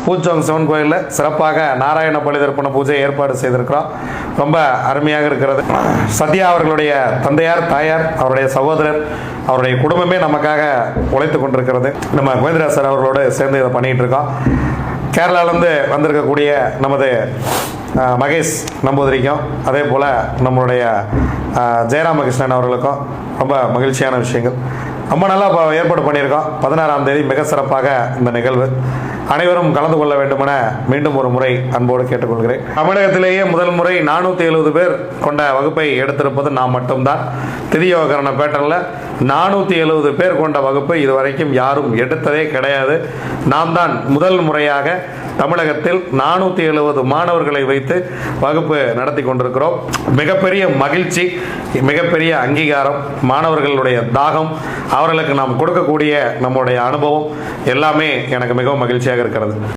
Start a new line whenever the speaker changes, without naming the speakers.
பூச்சோங் சிவன் கோயிலில் சிறப்பாக நாராயண பலிதர்ப்பண பூஜை ஏற்பாடு செய்திருக்கிறோம். ரொம்ப அருமையாக இருக்கிறது. சத்யா அவர்களுடைய தந்தையார், தாயார், அவருடைய சகோதரர், அவருடைய குடும்பமே நமக்காக உழைத்து கொண்டிருக்கிறது. நம்ம கோவிந்தராஜ் சார் அவர்களோடு சேர்ந்து இதை பண்ணிகிட்டு இருக்கோம். கேரளாவிலேருந்து வந்திருக்கக்கூடிய நமது மகேஷ் நம்பூதிரிக்கும் அதே போல் நம்மளுடைய ஜெயராமகிருஷ்ணன் அவர்களுக்கும் ரொம்ப மகிழ்ச்சியான விஷயங்கள். ரொம்ப நல்லா ஏற்பாடு பண்ணியிருக்கோம். 16ஆம் தேதி மிக சிறப்பாக இந்த நிகழ்வு. அனைவரும் கலந்து கொள்ள வேண்டுமென மீண்டும் ஒரு முறை அன்போடு கேட்டுக்கொள்கிறேன். தமிழகத்திலேயே முதல் முறை 470 பேர் கொண்ட வகுப்பை எடுத்திருப்பது நாம் மட்டும்தான். திரியோகரண பேட்டர்னில் 470 பேர் கொண்ட வகுப்பு இதுவரைக்கும் யாரும் எடுத்ததே கிடையாது. நாம் தான் முதல் முறையாக தமிழகத்தில் 470 மாணவர்களை வைத்து வகுப்பு நடத்தி கொண்டிருக்கிறோம். மிகப்பெரிய மகிழ்ச்சி, மிகப்பெரிய அங்கீகாரம், மாணவர்களுடைய தாகம், அவர்களுக்கு நாம் கொடுக்கக்கூடிய நம்முடைய அனுபவம் எல்லாமே எனக்கு மிகவும் மகிழ்ச்சியாக இருக்கிறது.